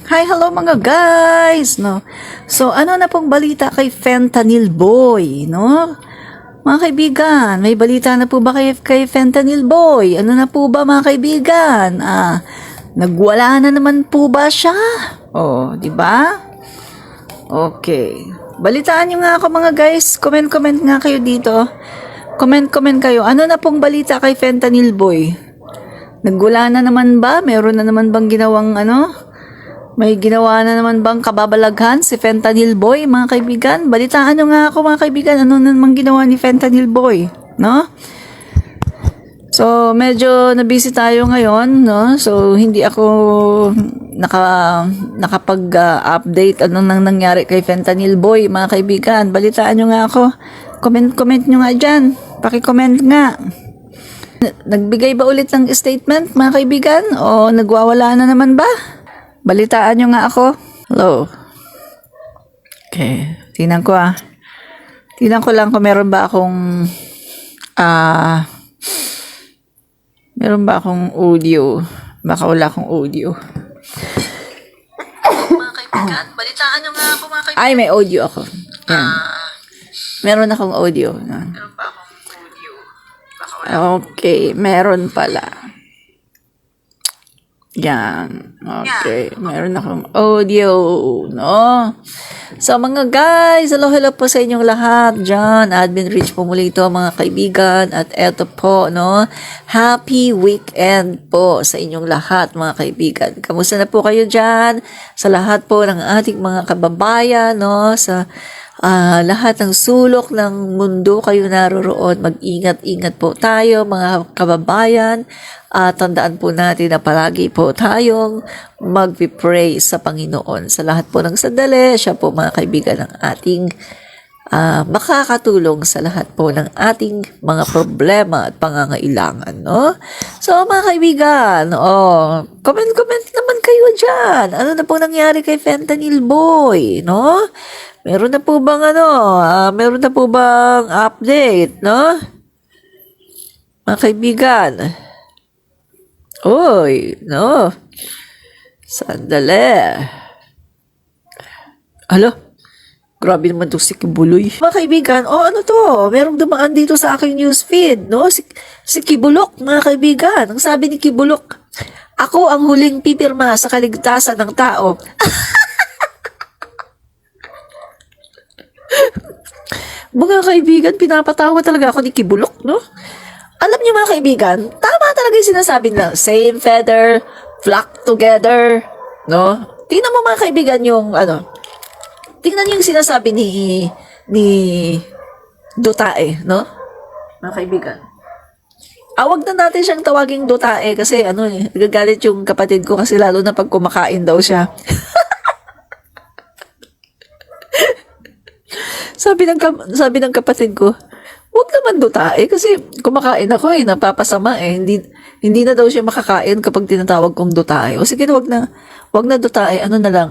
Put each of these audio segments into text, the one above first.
Hi, hello mga guys, no. So, ano na pong balita kay Fentanyl Boy, no? Mga kaibigan, may balita na po ba kay Fentanyl Boy? Ano na po ba mga kaibigan? Nagwala na naman po ba siya? Oh, di ba? Okay. Balitaan niyo nga ako mga guys. Comment nga kayo dito. Comment kayo. Ano na pong balita kay Fentanyl Boy? Nagwala na naman ba? Meron na naman bang ginawang May ginawa na naman bang kababalaghan si Fentanyl Boy, mga kaibigan? Balitaan nyo nga ako, mga kaibigan, ano naman ginawa ni Fentanyl Boy, no? So, medyo na-busy tayo ngayon, no? So, hindi ako nakapag-update ano nang nangyari kay Fentanyl Boy, mga kaibigan. Balitaan nyo nga ako. Comment nyo nga dyan. Paki-comment nga. Nagbigay ba ulit ng statement, mga kaibigan? O nagwawala na naman ba? Balitaan nyo nga ako. Hello. Okay. Tingnan ko Tingnan ko lang kung meron ba akong audio. Baka wala akong audio. Mga kaibigan, balitaan nyo nga ako, mga kaibigan. Ay, may audio ako. Yan. Meron akong audio. Meron pa akong audio. Baka wala. Okay, meron pala. Yan. Okay. Meron akong audio, no? So, mga guys, hello po sa inyong lahat dyan. Admin Rich po muli ito, mga kaibigan. At eto po, no? Happy weekend po sa inyong lahat, mga kaibigan. Kamusta na po kayo dyan? Sa lahat po ng ating mga kababayan, no? Sa lahat ng sulok ng mundo kayo naroroon. Mag-ingat-ingat po tayo, mga kababayan. Tandaan po natin na palagi po tayong mag-pray sa Panginoon. Sa lahat po ng sandali, siya po mga kaibigan ng ating makakatulong sa lahat po ng ating mga problema at pangangailangan, no? So, mga kaibigan, comment naman kayo dyan. Ano na po nangyari kay Fentanyl Boy, no? Meron na po bang update, no? Mga kaibigan. Oy, no. Sandali. Alo? Grabe naman to si Kibuloy. Mga kaibigan, ano to? Merong dumaan dito sa aking newsfeed, no? Si Kibulok, mga kaibigan. Ang sabi ni Kibulok, ako ang huling pipirma sa kaligtasan ng tao. Mga kaibigan, pinapatawa talaga ako ni Kibulok, no? Alam niyo mga kaibigan, tama talaga yung sinasabi na same feather, flock together, no? Tingnan mo mga kaibigan yung tingnan niyo yung sinasabi ni Dutae, no? Mga kaibigan. Wag na natin siyang tawaging Dutae kasi nagagalit yung kapatid ko kasi lalo na pag kumakain daw siya. Sabi ng kapatid ko, wag naman Dutae kasi kumakain ako napapasama hindi na daw siya makakain kapag tinatawag kong Dutae. O sige, wag na Dutae, na lang,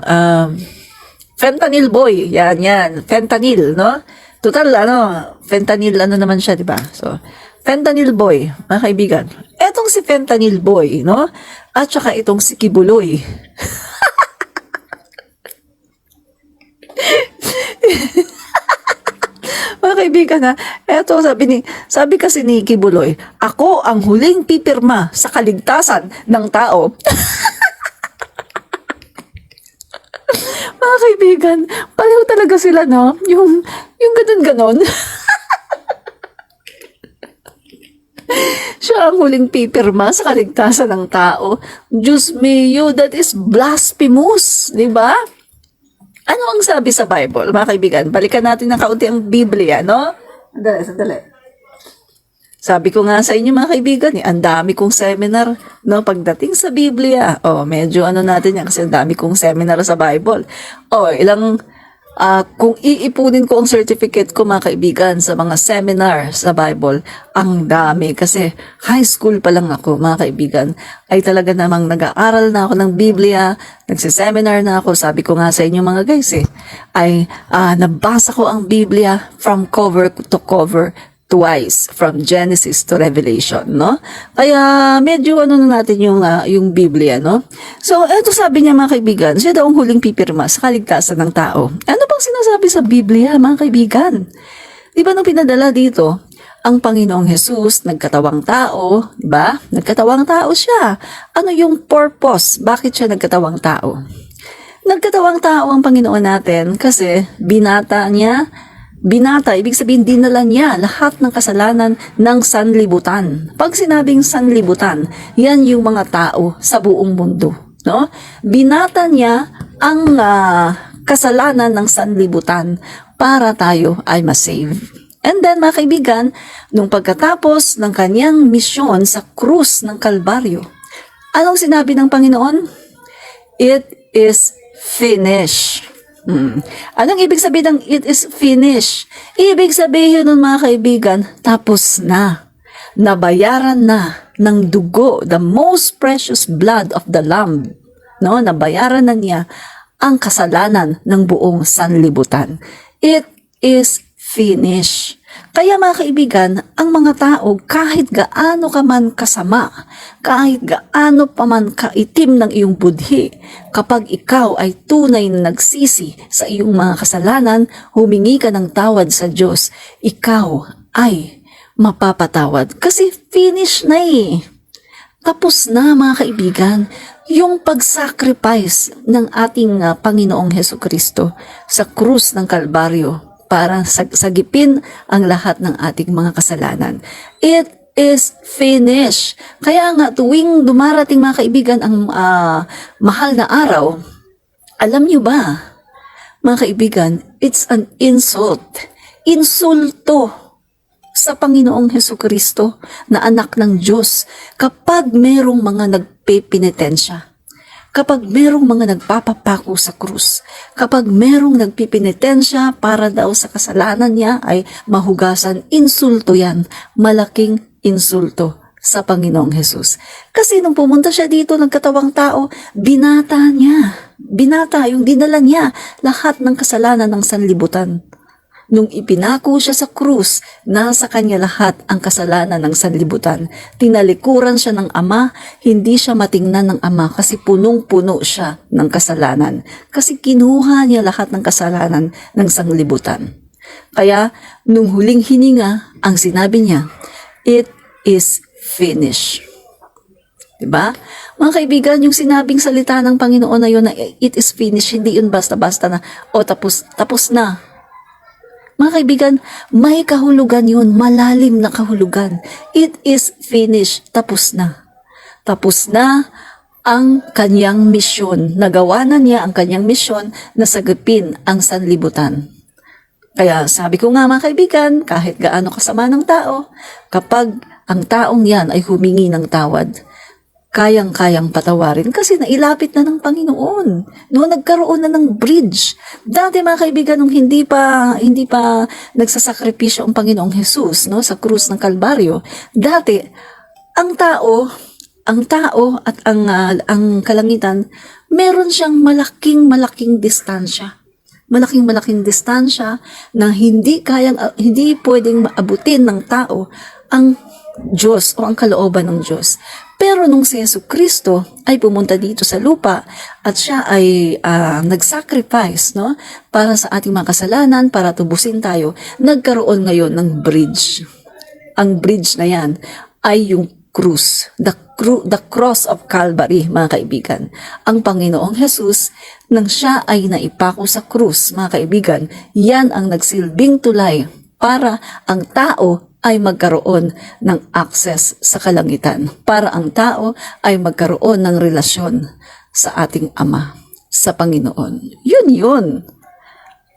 Fentanyl Boy, yan, Fentanyl, no? Total, Fentanyl, naman siya, diba? So, Fentanyl Boy, mga kaibigan. Etong si Fentanyl Boy, no? At saka itong si Kibuloy. Mga kaibigan eto sabi kasi ni Kibuloy, ako ang huling pipirma sa kaligtasan ng tao. Mga kaibigan, pareho talaga sila, no? Yung ganon. Siya ang huling pipirma sa kaligtasan ng tao. Diyos mio, that is blasphemous, di ba? Ano ang sabi sa Bible, mga kaibigan? Balikan natin ng kaunti ang Biblia, no? Sandali. Sabi ko nga sa inyo, mga kaibigan, ang dami kong seminar, no? Pagdating sa Biblia, medyo natin yan kasi ang dami kong seminar sa Bible. Kung iipunin ko ang certificate ko, mga kaibigan, sa mga seminar sa Bible, ang dami. Kasi high school pa lang ako, mga kaibigan, ay talaga namang nag-aaral na ako ng Biblia, nagsiseminar na ako. Sabi ko nga sa inyo, mga guys, nabasa ko ang Biblia from cover to cover, twice from Genesis to Revelation, no? Kaya medyo ano na natin yung Biblia, no? So, eto sabi niya mga kaibigan, siya daw ang huling pipirma sa kaligtasan ng tao. Ano bang sinasabi sa Biblia, mga kaibigan? Di ba nung pinadala dito, ang Panginoong Jesus, nagkatawang tao, di ba? Nagkatawang tao siya. Ano yung purpose? Bakit siya nagkatawang tao? Nagkatawang tao ang Panginoon natin kasi binata, ibig sabihin dinala niya lahat ng kasalanan ng sanlibutan. Pag sinabing sanlibutan, yan yung mga tao sa buong mundo. No? Binata niya ang kasalanan ng sanlibutan para tayo ay masave. And then mga kaibigan, nung pagkatapos ng kanyang misyon sa krus ng Kalbaryo, anong sinabi ng Panginoon? It is finished. Anong ibig sabihin ng it is finished? Ibig sabihin nun mga kaibigan, tapos na. Nabayaran na ng dugo, the most precious blood of the Lamb. No? Nabayaran na niya ang kasalanan ng buong sanlibutan. It is finished. Kaya mga kaibigan, ang mga tao kahit gaano ka man kasama, kahit gaano pa man kaitim ng iyong budhi, kapag ikaw ay tunay na nagsisi sa iyong mga kasalanan, humingi ka ng tawad sa Diyos, ikaw ay mapapatawad. Kasi finish na eh. Tapos na mga kaibigan, yung pag-sacrifice ng ating Panginoong Hesukristo sa krus ng Kalbaryo para sagipin ang lahat ng ating mga kasalanan. It is finished. Kaya nga tuwing dumarating mga kaibigan ang mahal na araw, alam niyo ba, mga kaibigan, it's an insult. Insulto sa Panginoong Hesukristo na anak ng Diyos kapag merong mga nagpipinitensya. Kapag merong mga nagpapapako sa krus, kapag merong nagpipinitensya para daw sa kasalanan niya ay mahugasan, insulto yan, malaking insulto sa Panginoong Hesus. Kasi nung pumunta siya dito, nagkatawang tao, binata yung dinala niya lahat ng kasalanan ng sanlibutan. Nung ipinako siya sa krus, nasa kanya lahat ang kasalanan ng sanlibutan. Tinalikuran siya ng Ama, hindi siya matingnan ng Ama kasi punong-puno siya ng kasalanan. Kasi kinuha niya lahat ng kasalanan ng sanlibutan. Kaya, nung huling hininga, ang sinabi niya, it is finished. Diba? Mga kaibigan, yung sinabing salita ng Panginoon na yun na it is finished, hindi yun basta-basta na, tapos na. Mga kaibigan, may kahulugan yun, malalim na kahulugan. It is finished, tapos na. Tapos na ang kanyang misyon. Nagawa na niya ang kanyang misyon na sagipin ang sanlibutan. Kaya sabi ko nga mga kaibigan, kahit gaano kasama ng tao, kapag ang taong yan ay humingi ng tawad, kayang-kayang patawarin kasi nailapit na ng Panginoon. Noong nagkaroon na ng bridge. Dati mga kaibigan, nung hindi pa nagsasakripisyo ang Panginoong Jesus, no, sa krus ng Kalbaryo, dati ang tao at ang kalangitan, meron siyang malaking distansya. Malaking distansya na hindi pwedeng maabutin ng tao ang Diyos o ang kalooban ng Diyos. Pero nung si Jesucristo ay pumunta dito sa lupa at siya ay nag-sacrifice, no, para sa ating mga kasalanan, para tubusin tayo, nagkaroon ngayon ng bridge. Ang bridge na yan ay yung krus, the cross of Calvary, mga kaibigan. Ang Panginoong Jesus, nang siya ay naipako sa krus, mga kaibigan, yan ang nagsilbing tulay para ang tao ay magkaroon ng access sa kalangitan, para ang tao ay magkaroon ng relasyon sa ating Ama, sa Panginoon. Yun.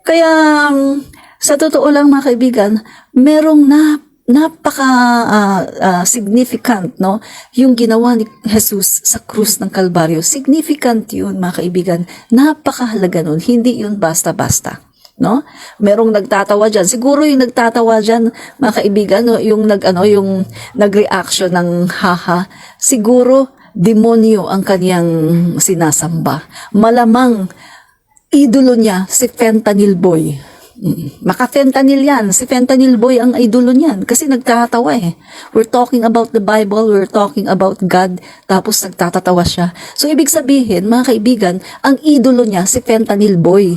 Kaya sa totoo lang mga kaibigan, merong significant, no, yung ginawa ni Jesus sa krus ng Kalbaryo. Significant yun mga kaibigan, napakahalaga nun, hindi yun basta-basta. No? Merong nagtatawa diyan. Siguro yung nagtatawa diyan, mga kaibigan, no, yung nag-reaction ng haha, siguro demonyo ang kaniyang sinasamba. Malamang idolo niya si Fentanyl Boy. Maka-fentanyl yan. Si Fentanyl Boy ang idolo niyan. Kasi nagtatawa eh. We're talking about the Bible, we're talking about God, tapos nagtatatawa siya. So, ibig sabihin, mga kaibigan, ang idolo niya, si Fentanyl Boy.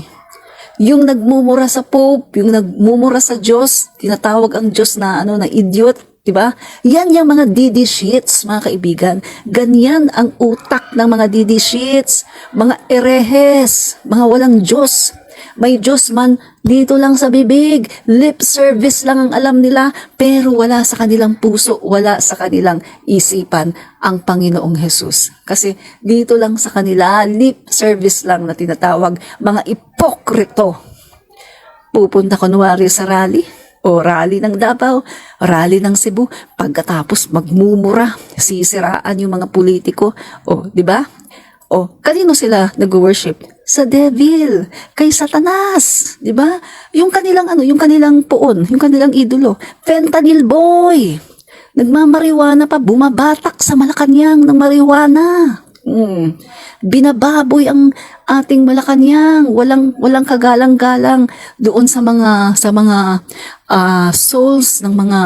Yung nagmumura sa Pope, yung nagmumura sa Diyos, tinatawag ang Diyos na, na idiot, diba? Yan yung mga DD sheets, mga kaibigan. Ganyan ang utak ng mga DD sheets, mga erehes, mga walang Diyos. May Diyos man dito lang sa bibig, lip service lang ang alam nila, pero wala sa kanilang puso, wala sa kanilang isipan ang Panginoong Jesus. Kasi dito lang sa kanila, lip service lang na tinatawag, mga ipokrito. Pupunta kunwari sa rally, o rally ng Davao, rally ng Cebu, pagkatapos magmumura, sisiraan yung mga politiko, o di ba? O, kanino sila nag-worship? Sa devil, kay Satanas, 'di ba? Yung kanilang yung kanilang poon, yung kanilang idolo, Fentanyl Boy. Nagmamariwana pa, bumabatak sa Malacanang ng marijuana. Binababoy ang ating Malacanang, walang kagalang-galang doon sa mga souls ng mga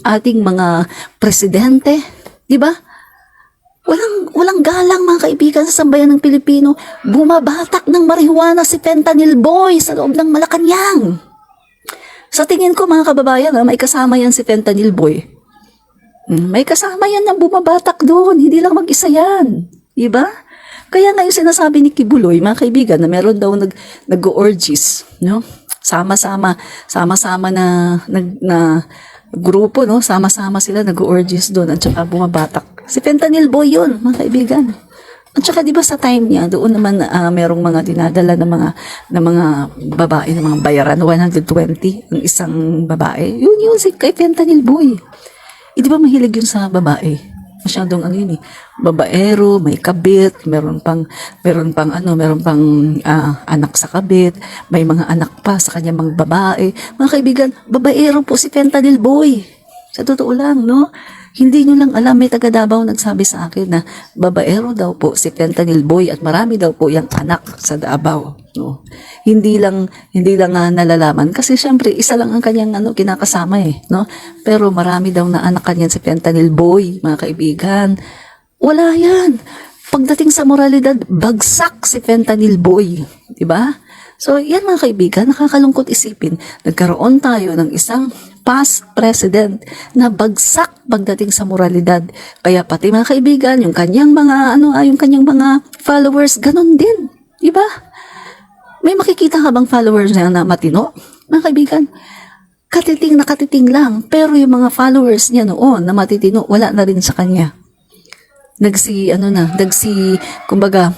ating mga presidente, 'di ba? Walang galang mga kaibigan sa sambayan ng Pilipino. Bumabatak ng marijuana si Fentanyl Boy sa loob ng Malacanang. Sa tingin ko mga kababayan, may kasama yan si Fentanyl Boy. May kasama yan ng bumabatak doon. Hindi lang mag-isa yan. Diba? Kaya nga yung sinasabi ni Kibuloy, mga kaibigan, na meron daw nag-orgies, no? Sama-sama na grupo, no? Sama-sama sila nag-orgies doon at saka bumabatak. Si Fentanyl Boy yun, mga kaibigan. At saka di ba sa time niya, doon naman merong mga dinadala ng mga babae, ng mga bayaran, 120 ang isang babae. Yun si kay Fentanyl Boy. Di ba mahilig yun sa babae? Masyadong babaero, may kabit, meron pang anak sa kabit, may mga anak pa sa kanya mga babae. Mga kaibigan, babaero po si Fentanyl Boy. Sa totoo lang, no? Hindi nyo lang alam, may taga Davao nagsabi sa akin na babaero daw po si Fentanyl Boy at marami daw po yung anak sa Davao. No? Hindi lang nalalaman kasi syempre isa lang ang kanyang kinakasama no? Pero marami daw na anak kanyan si Fentanyl Boy, mga kaibigan. Wala yan. Pagdating sa moralidad, bagsak si Fentanyl Boy, di ba? So, yan mga kaibigan, nakakalungkot isipin. Nagkaroon tayo ng isang past president na bagsak pagdating sa moralidad. Kaya pati mga kaibigan, yung kanyang mga followers, ganun din. Diba? May makikita ka bang followers niya na matino? Mga kaibigan, katiting lang. Pero yung mga followers niya noon na matitino, wala na rin sa kanya. Kumbaga,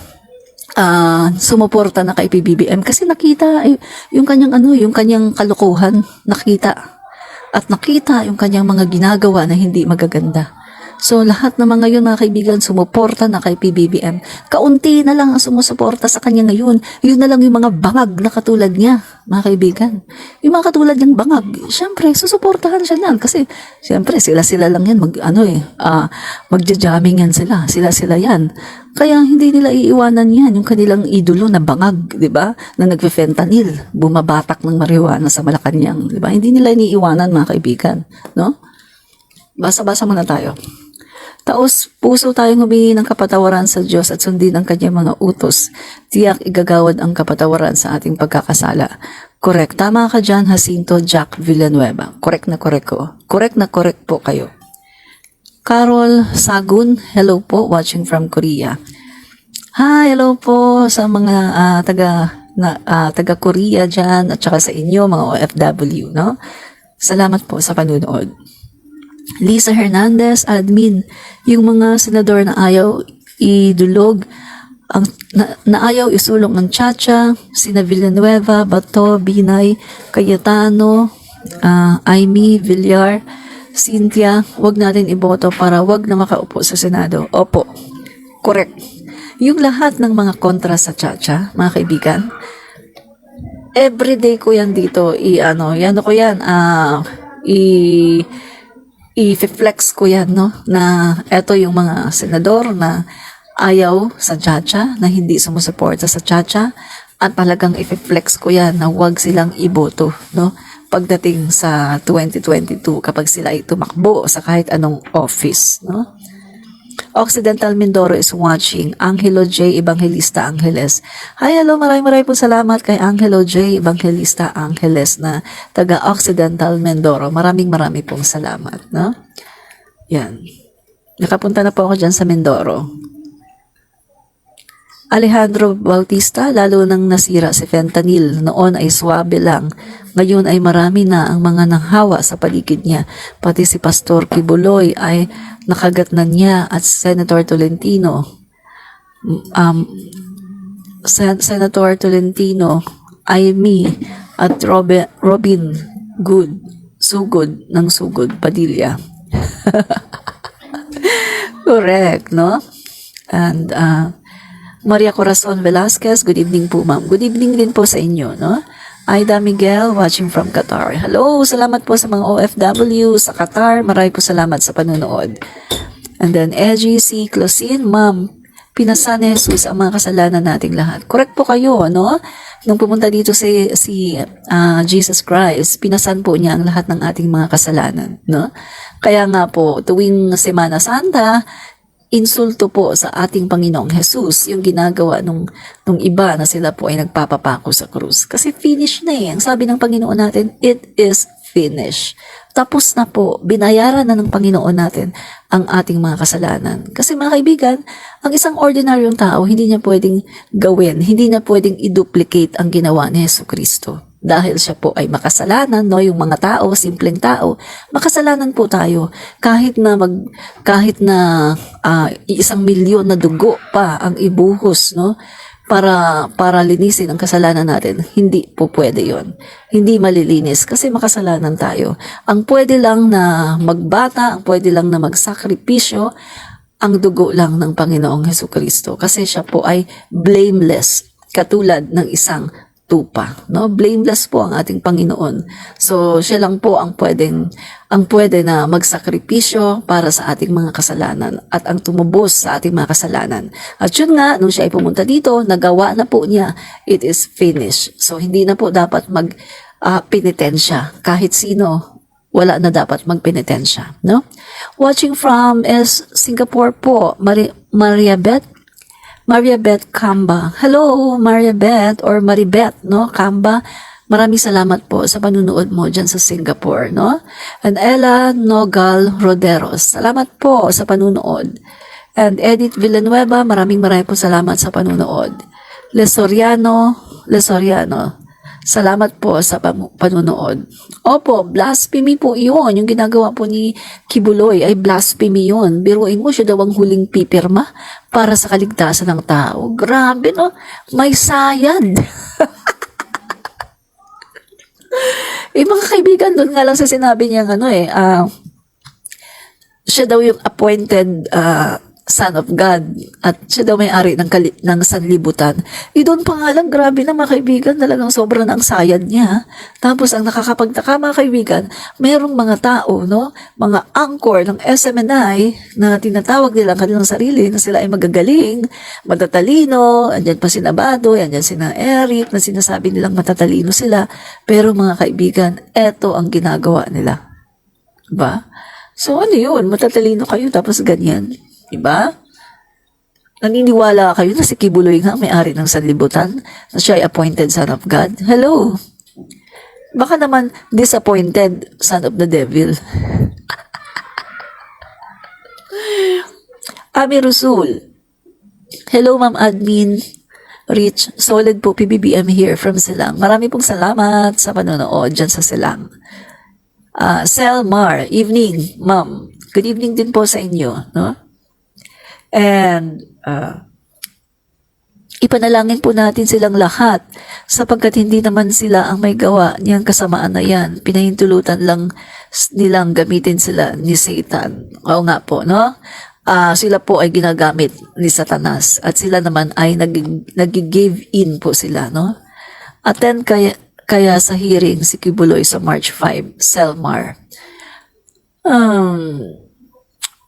sumuporta na kay PBBM kasi nakita yung kanyang kalokohan, nakita yung kanyang mga ginagawa na hindi magaganda. So lahat ng mga yun mga kaibigan sumuporta na kay PBBM. Kaunti na lang ang sumusuporta sa kanya ngayon. Yun na lang yung mga bangag na katulad niya, mga kaibigan. Yung mga katulad niyang bangag, syempre susuportahan siya lang kasi syempre sila lang yan magja-jamming yan sila yan. Kaya hindi nila iiwanan yan yung kanilang idolo na bangag, 'di ba? Na nagfe-fentanyl, bumabatak ng marijuana sa Malacanang, 'di ba? Hindi nila iniiwanan mga kaibigan, no? Basa-basa muna tayo. Taos puso tayong humingi ng kapatawaran sa Diyos at sundin ang kanyang mga utos. Tiyak igagawad ang kapatawaran sa ating pagkakasala. Correct. Tama ka dyan, Jacinto Jack Villanueva. Correct na correct ko. Correct na correct po kayo. Carol Sagun, hello po, watching from Korea. Hi, hello po sa mga taga Korea dyan at saka sa inyo, mga OFW, no? Salamat po sa panunood. Lisa Hernandez, admin, yung mga senador na ayaw idulog, na ayaw isulong ng Chacha, sina Villanueva, Bato, Binay, Cayetano, Aimee, Villar, Cynthia, wag natin iboto para wag na makaupo sa Senado. Opo, correct. Yung lahat ng mga kontra sa Chacha, mga kaibigan, everyday ko yan dito, i-flex ko yan, no? Na eto yung mga senador na ayaw sa Chacha, na hindi sumusuporta sa Chacha, at talagang i-flex ko yan na huwag silang iboto, no? Pagdating sa 2022 kapag sila ay tumakbo sa kahit anong office, no? Occidental Mindoro is watching. Angelo J. Evangelista Angeles. Hi, hello. Maraming po salamat kay Angelo J. Evangelista Angeles na taga Occidental Mindoro. Maraming pong salamat, no? Yan. Nakapunta na po ako dyan sa Mindoro. Alejandro Bautista, lalo nang nasira si fentanyl. Noon ay swabe lang. Ngayon ay marami na ang mga nanghawa sa paligid niya. Pati si Pastor Kibuloy ay nakagatnan niya at Senator Tolentino. Senator Tolentino, Amy at Robin Good, Sugod ng Sugod, Padilla. Correct, no? And Maria Corazon Velasquez, good evening po ma'am. Good evening din po sa inyo, no? Aida Miguel, watching from Qatar. Hello, salamat po sa mga OFW sa Qatar. Maraming po salamat sa panunood. And then, Edgy C. Closin, ma'am, pinasan ni Jesus ang mga kasalanan nating lahat. Correct po kayo, no? Nung pumunta dito si Jesus Christ, pinasan po niya ang lahat ng ating mga kasalanan, no? Kaya nga po, tuwing Semana Santa, insulto po sa ating Panginoong Jesus yung ginagawa nung iba na sila po ay nagpapapako sa krus. Kasi finish na eh. Ang sabi ng Panginoon natin, it is finished. Tapos na po, binayaran na ng Panginoon natin ang ating mga kasalanan. Kasi mga kaibigan, ang isang ordinaryong tao, hindi niya pwedeng gawin, hindi niya pwedeng i-duplicate ang ginawa ni Jesucristo. Dahil siya po ay makasalanan, no, yung mga tao, simpleng tao, makasalanan po tayo kahit na 1,000,000 na dugo pa ang ibuhos, no, para linisin ang kasalanan natin. Hindi po pwede 'yon. Hindi malilinis kasi makasalanan tayo. Ang pwede lang na magbata, ang pwede lang na magsakripisyo ang dugo lang ng Panginoong Jesucristo kasi siya po ay blameless katulad ng isang tupa, no? Blameless po ang ating Panginoon. So, siya lang po ang pwede na magsakripisyo para sa ating mga kasalanan at ang tumubos sa ating mga kasalanan. At yun nga, nung siya ay pumunta dito, nagawa na po niya, it is finished. So, hindi na po dapat penitensya. Kahit sino, wala na dapat magpenitensya, no? Watching from Singapore po, Maria Beth Kamba. Hello, Maria Beth or Maribeth, no? Kamba. Maraming salamat po sa panunood mo dyan sa Singapore, no? And Ella Nogal Roderos. Salamat po sa panunood. And Edith Villanueva, maraming po salamat sa panunood. Lesoriano. Salamat po sa panunood. Opo, blasphemy po yun. Yung ginagawa po ni Kibuloy ay blasphemy yun. Biruin mo, siya daw ang huling pipirma para sa kaligtasan ng tao. Grabe, no? May sayad. Mga kaibigan, doon nga lang sa sinabi niya, siya daw yung appointed Son of God at siya daw may-ari ng sanlibutan. Doon pa nga lang, grabe na mga kaibigan, talagang sobrang ang sayad niya. Tapos ang nakakapagtaka mga kaibigan, mayroong mga tao, no, mga anchor ng SMNI na tinatawag nila ang kanilang sarili na sila ay magagaling, matatalino, andyan pa si Nabado, andyan si Eric, na sinasabi nilang matatalino sila. Pero mga kaibigan, eto ang ginagawa nila. Diba? So ano yun? Matatalino kayo tapos ganyan. Diba? Naniniwala kayo na si Kibuloy nga may-ari ng sanlibutan na siya ay appointed Son of God? Hello? Baka naman disappointed Son of the Devil. Ami Rusul. Hello, Ma'am Admin. Rich, solid po PBBM here from Silang. Marami pong salamat sa panonood dyan sa Silang. Selmar, evening, Ma'am. Good evening din po sa inyo, no? And ipanalangin po natin silang lahat sapagkat hindi naman sila ang may gawa niyang kasamaan na yan. Pinahintulutan lang nilang gamitin sila ni Satan. Oo nga po, no? Sila po ay ginagamit ni Satanas at sila naman ay nag-give in po sila, no? Attend kaya sa hearing si Kibuloy sa March 5, Selmar.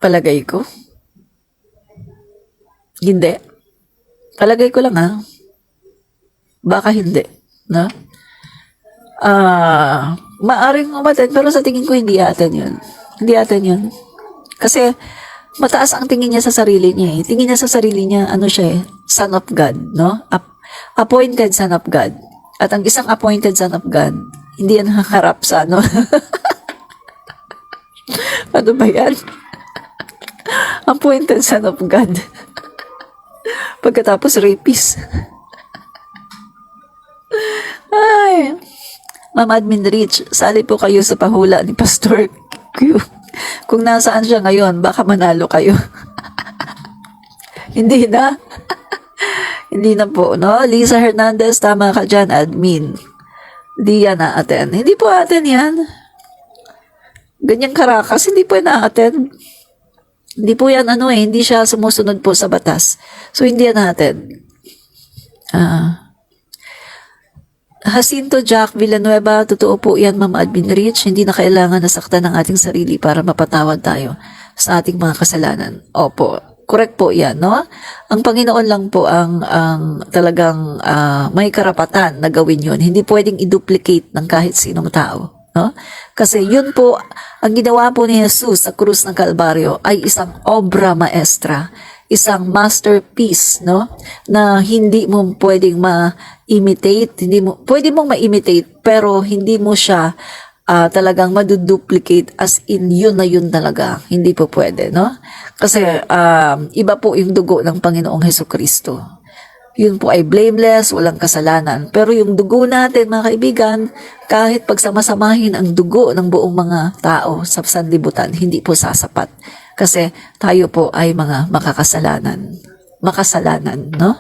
Palagay ko. Hindi. Palagay ko lang Baka hindi, no? Maaring umaten, pero sa tingin ko hindi atin yun. Hindi atin yun. Kasi, mataas ang tingin niya sa sarili niya eh. Tingin niya sa sarili niya, ano siya eh, son of God, no? Appointed son of God. At ang isang appointed son of God, hindi yan nakakarap sa ano. Ano ba yan? Appointed son of God. Pagkatapos, rapist. Ay, Ma'am Admin Rich, sali po kayo sa pahula ni Pastor Q. Kung nasaan siya ngayon, baka manalo kayo. Hindi na. Hindi na po, no? Lisa Hernandez, tama ka dyan, admin. Hindi yan na-attend. Hindi po attend yan. Ganyang karakas, hindi po na-attend. Hindi po yan, ano eh, hindi siya sumusunod po sa batas. So, hindi yan na-attend. Jacinto Jack Villanueva, totoo po yan, Ma'am Admin Rich. Hindi na kailangan nasaktan ng ating sarili para mapatawad tayo sa ating mga kasalanan. Opo, correct po yan, no? Ang Panginoon lang po ang talagang may karapatan na gawin yun. Hindi pwedeng i-duplicate ng kahit sinong tao, no? Kasi yun po, ang ginawa po ni Jesus sa krus ng Kalbaryo ay isang obra maestra, isang masterpiece, no? Na hindi mo pwedeng ma-imitate, pwede mong ma-imitate, pero hindi mo siya talagang maduduplicate as in yun na yun talaga. Hindi po pwede, no? Kasi iba po yung dugo ng Panginoong Hesukristo. Yun po ay blameless, walang kasalanan. Pero yung dugo natin, mga kaibigan, kahit pagsamasamahin ang dugo ng buong mga tao sa sanlibutan, hindi po sasapat. Kasi tayo po ay mga makakasalanan. Makasalanan, no?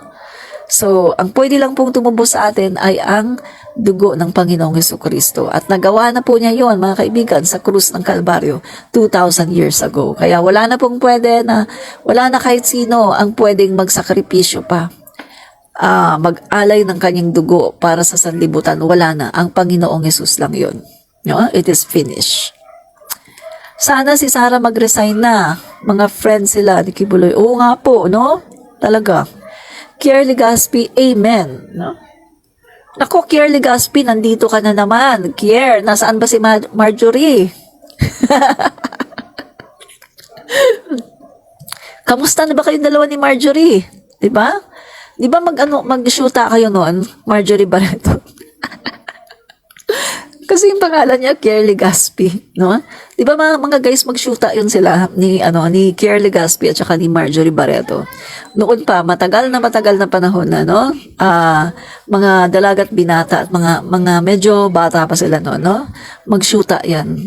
So, ang pwede lang pong tumubos sa atin ay ang dugo ng Panginoong Hesukristo. At nagawa na po niya yon, mga kaibigan, sa krus ng Kalbaryo 2,000 years ago. Kaya wala na pong pwede na, wala na kahit sino ang pwedeng magsakripisyo pa. Mag-alay ng kanyang dugo para sa sanlibutan. Wala na. Ang Panginoong Hesus lang yon. No? It is finished. Sana si Sarah mag-resign na. Mga friends sila ni Kibuloy. Oo nga po, no? Talaga. Kier Legaspi, amen. No? Naku, Kier Legaspi, nandito ka na naman. Kier, nasaan ba si Marjorie? Kamusta na ba kayong dalawa ni Marjorie? Diba? Di ba mag-shoota kayo noon, Marjorie Barreto? Kasi yung pangalan niya, Kier Legaspi, no? Di ba mga guys, mag-shoota yun sila ni Kier Legaspi at saka ni Marjorie Barreto. Noon pa, matagal na panahon na, no? Mga dalagat binata at mga medyo bata pa sila noon, no? Mag-shoota yan.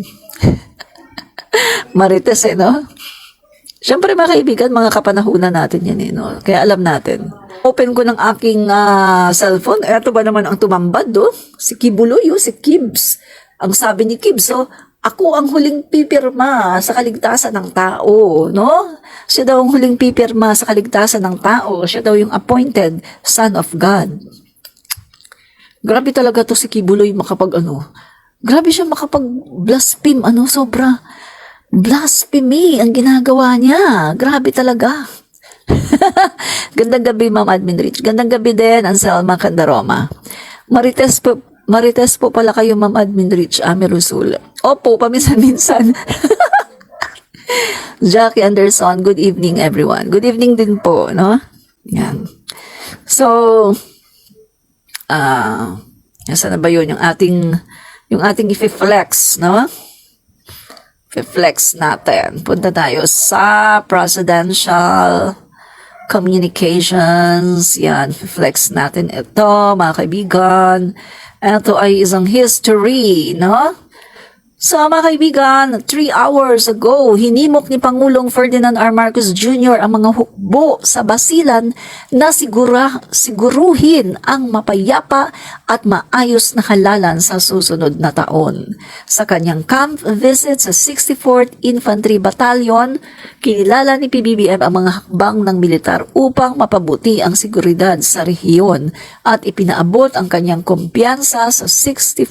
Marites, no? Siyempre, mga kaibigan, mga kapanahunan natin yan, no? Kaya alam natin. Open ko ng aking cellphone. Eto ba naman ang tumambad, do? Si Kibuloy, si Kibs. Ang sabi ni Kibs, ako ang huling pipirma sa kaligtasan ng tao, no? Siya daw ang huling pipirma sa kaligtasan ng tao. Siya daw yung appointed Son of God. Grabe talaga to si Kibuloy grabe siya makapag-blaspheme, sobra. Blasphemy ang ginagawa niya. Grabe talaga. Gandang gabi, Ma'am Admin Rich. Gandang gabi din, Anselma Candaroma. Marites po pala kayo, Ma'am Admin Rich. Rusul. Opo, paminsan-minsan. Jackie Anderson, good evening, everyone. Good evening din po, no? Yan. So, saan na ba yun? Yung ating i-flex, no? I-flex natin. Punta tayo sa presidential communications. Yan, flex natin ito, mga kaibigan. Ito ay isang history, no? So, mga kaibigan, 3 hours ago, hinimok ni Pangulong Ferdinand R. Marcos Jr. ang mga hukbo sa basilan na siguruhin ang mapayapa at maayos na halalan sa susunod na taon. Sa kanyang camp visit sa 64th Infantry Battalion, kinilala ni PBBM ang mga hakbang ng militar upang mapabuti ang seguridad sa rehiyon at ipinaabot ang kanyang kumpiyansa sa 604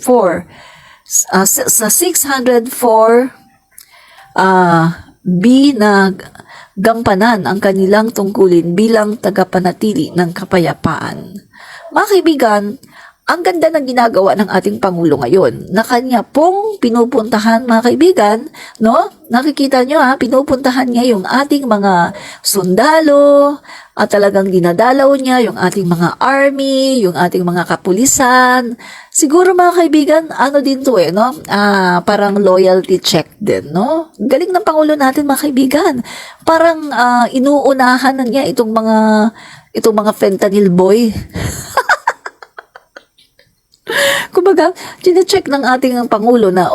B na gampanan ang kanilang tungkulin bilang tagapanatili ng kapayapaan. Mga kaibigan, ang ganda ng ginagawa ng ating Pangulo ngayon na kanya pong pinupuntahan mga kaibigan, no? Nakikita nyo pinupuntahan niya yung ating mga sundalo at talagang dinadalaw niya yung ating mga army, yung ating mga kapulisan. Siguro mga kaibigan, ano din to no? Parang loyalty check din, no? Galing ng Pangulo natin mga kaibigan. Parang inuunahan na niya itong mga fentanyl boy. Kumbaga, chine-check ng ating Pangulo na,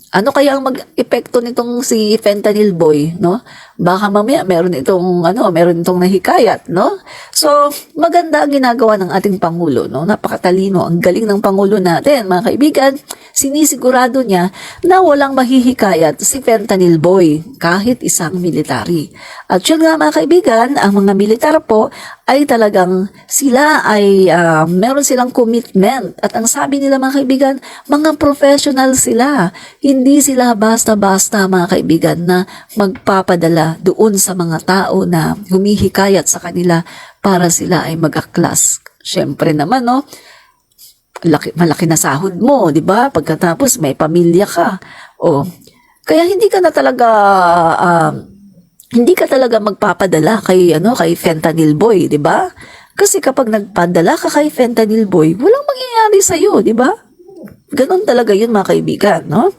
ano kaya ang mag-epekto nitong si fentanyl boy, no? Baka mamaya meron itong nahikayat, no? So, maganda ang ginagawa ng ating Pangulo, no? Napakatalino, ang galing ng Pangulo natin, mga kaibigan. Sinisigurado niya na walang mahihikayat si fentanyl boy, kahit isang military. At yun nga mga kaibigan, ang mga militar po ay talagang sila ay meron silang commitment. At ang sabi nila mga kaibigan, mga professional sila. Hindi sila basta-basta mga kaibigan na magpapadala doon sa mga tao na humihikayat sa kanila para sila ay mag-aklas. Siyempre naman, no? Malaki na sahod mo, di ba? Pagkatapos may pamilya ka. Kaya hindi ka talaga magpapadala kay fentanyl boy, di ba? Kasi kapag nagpadala ka kay fentanyl boy, walang mangyayari sa iyo, di ba? Ganon talaga 'yun mga kaibigan, no?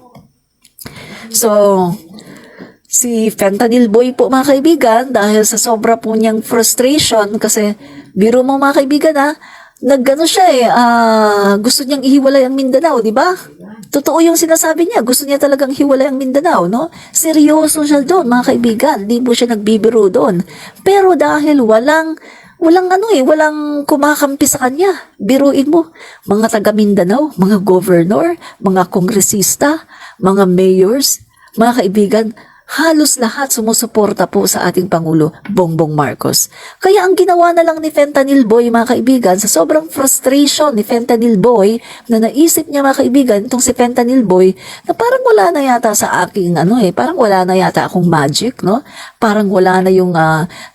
So, si fentanyl boy po mga kaibigan, dahil sa sobra po niyang frustration, kasi biro mo mga kaibigan naggano siya gusto niyang ihiwalay ang Mindanao, di ba? Totoo yung sinasabi niya, gusto niya talagang hiwalay ang Mindanao, no? Seryoso siya doon, mga kaibigan, di po siya nagbibiro doon. Pero dahil walang kumakampi sa kanya. Biruin mo, mga taga Mindanao, mga governor, mga kongresista, mga mayors, mga kaibigan, halos lahat sumusuporta po sa ating Pangulo, Bongbong Marcos. Kaya ang ginawa na lang ni fentanyl boy, mga kaibigan, sa sobrang frustration ni fentanyl boy, na naisip niya mga kaibigan, itong si fentanyl boy, na parang wala na yata sa aking, parang wala na yata akong magic, no? Parang wala na yung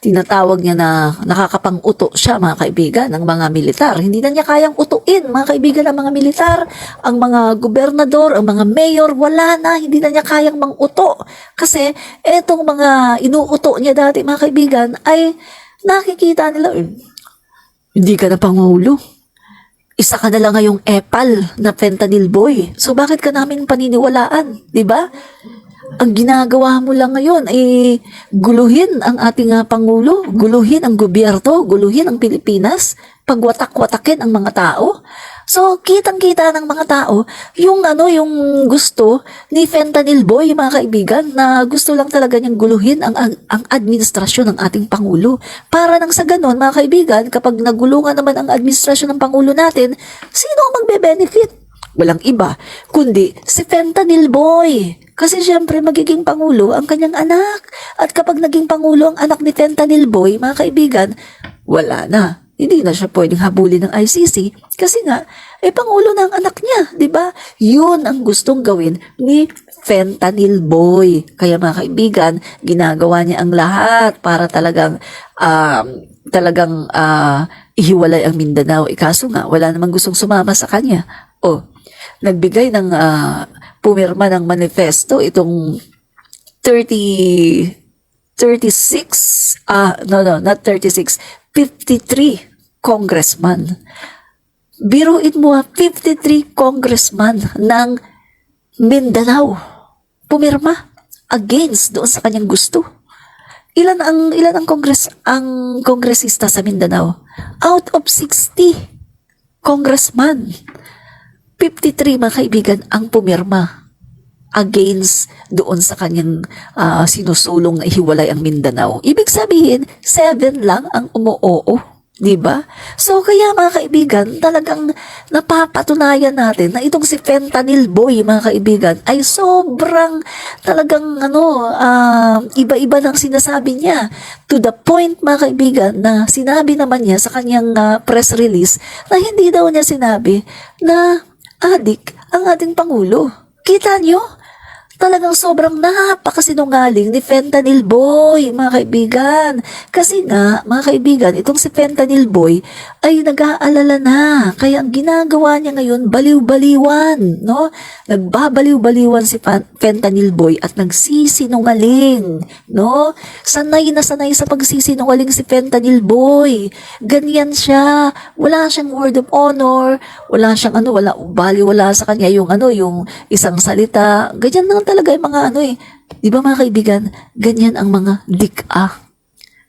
tinatawag niya na nakakapang-uto siya, mga kaibigan, ng mga militar. Hindi na niya kayang utuin, mga kaibigan, ang mga militar, ang mga gobernador, ang mga mayor, wala na, hindi na niya kayang mang-uto. Kasi etong mga inuuto niya dati, mga kaibigan, ay nakikita nila, hindi ka na Pangulo. Isa ka na lang ngayong epal na fentanyl boy. So bakit ka namin paniniwalaan? Diba? Ang ginagawa mo lang ngayon ay guluhin ang ating Pangulo, guluhin ang gobyerno, guluhin ang Pilipinas, pagwatak-watakin ang mga tao. So, kitang-kita ng mga tao yung gusto ni fentanyl boy, mga kaibigan, na gusto lang talaga niyang guluhin ang administrasyon ng ating Pangulo. Para nang sa ganon, mga kaibigan, kapag nagulungan naman ang administrasyon ng Pangulo natin, sino ang magbe-benefit? Walang iba, kundi si fentanyl boy. Kasi syempre magiging Pangulo ang kanyang anak. At kapag naging Pangulo ang anak ni fentanyl boy, mga kaibigan, wala na. Hindi na siya pwedeng habulin ng ICC kasi nga, Pangulo na ang anak niya, di ba? Yun ang gustong gawin ni fentanyl boy. Kaya mga kaibigan, ginagawa niya ang lahat para talagang ihiwalay ang Mindanao. Kaso nga, wala namang gustong sumama sa kanya. Nagbigay ng pumirma ng manifesto itong 53 congressman. Biruin mo 53 congressman ng Mindanao pumirma against doon sa kanyang gusto. Ilan ang kongresista sa Mindanao? Out of 60 congressman, 53 mga kaibigan ang pumirma against doon sa kanyang sinusulong na ihiwalay ang Mindanao. Ibig sabihin, 7 lang ang umuoo, di ba? So kaya mga kaibigan, talagang napapatunayan natin na itong si fentanyl boy, mga kaibigan, ay sobrang talagang iba-iba ng sinasabi niya. To the point, mga kaibigan, na sinabi naman niya sa kanyang press release na hindi daw niya sinabi na adik ang ating Pangulo. Kita niyo? talagang sobrang napakasinungaling ni Fentanyl Boy, mga kaibigan. Kasi nga, mga kaibigan, itong si Fentanyl Boy ay nag-aalala na. Kaya ang ginagawa niya ngayon, baliw-baliwan, no? Nagbabaliw-baliwan si Fentanyl Boy at nagsisinungaling, no? Sanay na sanay sa pagsisinungaling si Fentanyl Boy. Ganyan siya. Wala siyang word of honor, wala siyang wala sa kanya yung yung isang salita. Ganyan lang talaga yung mga di ba mga kaibigan, ganyan ang mga dik-a.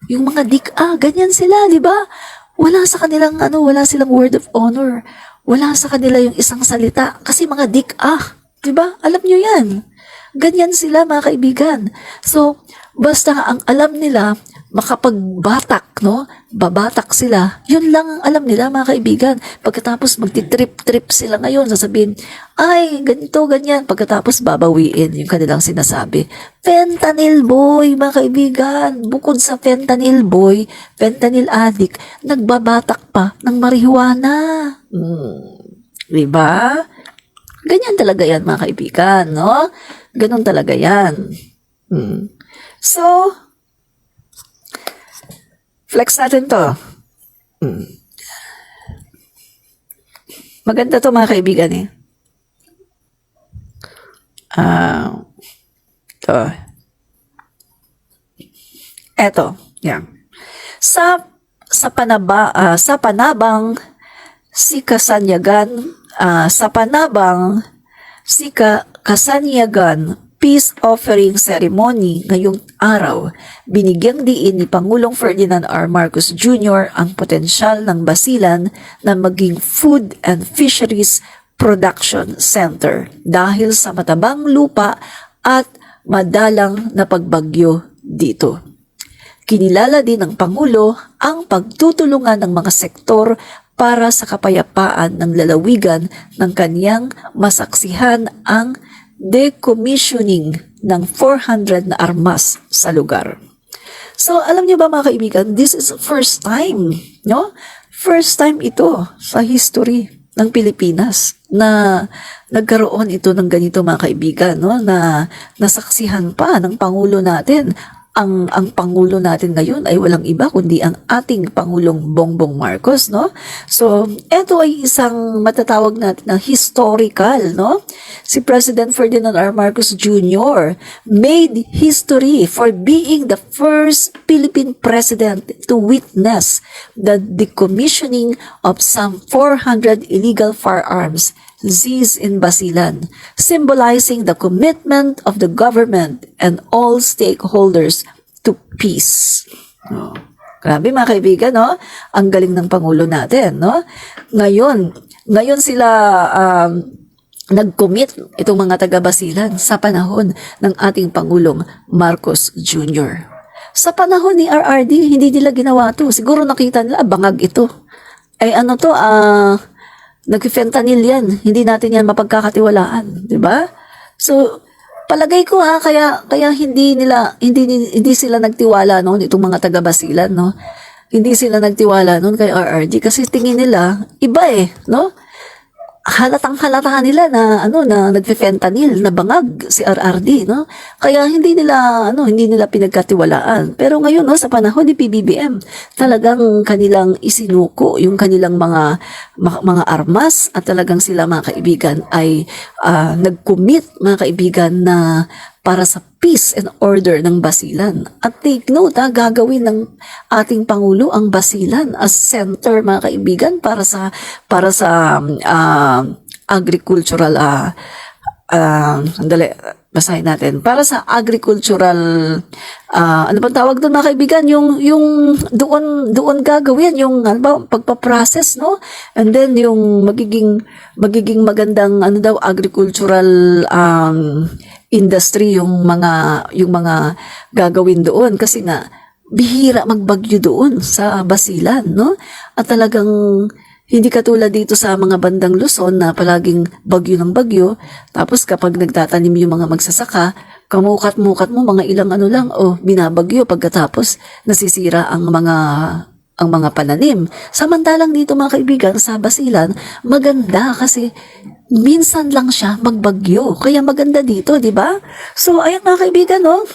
Yung mga dik-a, ganyan sila, di ba? Wala sa kanilang wala silang word of honor. Wala sa kanila yung isang salita kasi mga dik-a, di ba? Alam nyo yan. Ganyan sila mga kaibigan. So, basta ang alam nila, makapagbatak, no? Babatak sila. Yun lang ang alam nila, mga kaibigan. Pagkatapos magtitrip-trip sila ngayon, sasabihin, ay, ganito, ganyan. Pagkatapos babawiin yung kanilang sinasabi. Fentanyl Boy, mga kaibigan. Bukod sa Fentanyl Boy, Fentanyl addict, nagbabatak pa ng marijuana. Diba? Ganyan talaga yan, mga kaibigan, no? Ganon talaga yan. So, flex natin to. Maganda to, mga kaibigan eh. To. Eto, yan. Sa panabang si Kasanyagan, Kasanyagan peace offering ceremony ngayong araw, binigyang diin ni Pangulong Ferdinand R. Marcos Jr. ang potensyal ng Basilan na maging Food and Fisheries Production Center dahil sa matabang lupa at madalang na pagbagyo dito. Kinilala din ng Pangulo ang pagtutulungan ng mga sektor para sa kapayapaan ng lalawigan ng kaniyang masaksihan ang decommissioning ng 400 na armas sa lugar. So, alam niyo ba mga kaibigan, this is first time, no? First time ito sa history ng Pilipinas na nagkaroon ito ng ganito, mga kaibigan, no? Na nasaksihan pa ng Pangulo natin. Ang Pangulo natin ngayon ay walang iba kundi ang ating Pangulong Bongbong Marcos, no? So, ito ay isang matatawag natin na historical, no? Si President Ferdinand R. Marcos Jr. made history for being the first Philippine president to witness the decommissioning of some 400 illegal firearms seized in Basilan, symbolizing the commitment of the government and all stakeholders to peace. Oh, grabe mga kaibigan, no? Ang galing ng Pangulo natin, no? Ngayon sila nag-commit itong mga taga-Basilan sa panahon ng ating Pangulong Marcos Jr. Sa panahon ni RRD, hindi nila ginawa to. Siguro nakita nila, bangag ito. Ay nag-fentanyl yan. Hindi natin yan mapagkakatiwalaan, 'di ba? So, palagay ko kaya hindi sila nagtiwala noon itong mga taga-Basilan, no? Hindi sila nagtiwala noon kay RRD kasi tingin nila iba no? Halatang-halata nila na na nagfe-fentanyl, na bangag si RRD, no? Kaya hindi nila pinagkatiwalaan. Pero ngayon, no, sa panahon ni PBBM, talagang kanilang isinuko yung kanilang mga armas at talagang sila, mga kaibigan, ay nag-commit, mga kaibigan, na para sa peace and order ng Basilan. At take note, gagawin ng ating Pangulo ang Basilan as center, mga kaibigan, para sa agricultural basahin natin. Para sa agricultural ano bang tawag doon, mga kaibigan, yung doon gagawin yung pagpa-process, no? And then yung magiging magandang agricultural industry yung mga gagawin doon kasi nga bihira magbagyo doon sa Basilan, no? At talagang hindi katulad dito sa mga bandang Luzon na palaging bagyo ng bagyo. Tapos kapag nagtatanim yung mga magsasaka, kamukat-mukat mo mga ilang lang, binabagyo pagkatapos nasisira ang mga pananim. Samantalang dito, mga kaibigan, sa Basilan, maganda kasi minsan lang siya magbagyo. Kaya maganda dito, di ba? So, ayan mga kaibigan, no?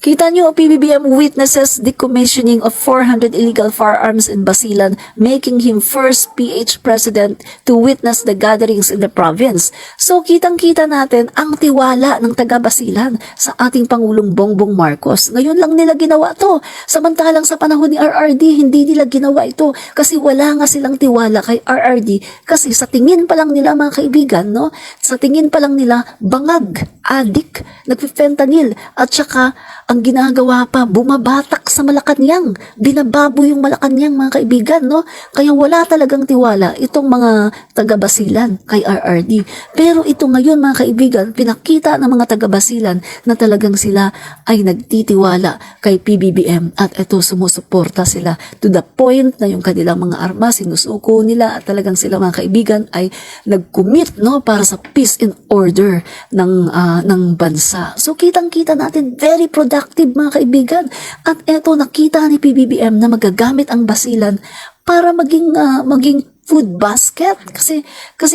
Kita nyo, PBBM witnesses decommissioning of 400 illegal firearms in Basilan, making him first PH president to witness the gatherings in the province. So, kitang-kita natin ang tiwala ng taga-Basilan sa ating Pangulong Bongbong Marcos. Ngayon lang nila ginawa to. Samantalang sa panahon ni RRD, hindi nila ginawa ito kasi wala nga silang tiwala kay RRD kasi sa tingin pa lang nila mga kaibigan, no? Sa tingin pa lang nila, bangag, adik, nagfifentanyl at saka ang ginagawa pa, bumabatak sa Malacanang. Binababo yung Malacanang mga kaibigan, no? Kaya wala talagang tiwala itong mga taga-Basilan kay RRD. Pero ito ngayon mga kaibigan, pinakita ng mga taga-Basilan na talagang sila ay nagtitiwala kay PBBM at ito sumusuporta sila to the point na yung kanilang mga armas sinusuko nila at talagang sila mga kaibigan ay nag-commit, no, para sa peace and order ng bansa. So kitang-kita natin very productive mga kaibigan. At eto nakita ni PBBM na magagamit ang Basilan para maging food basket kasi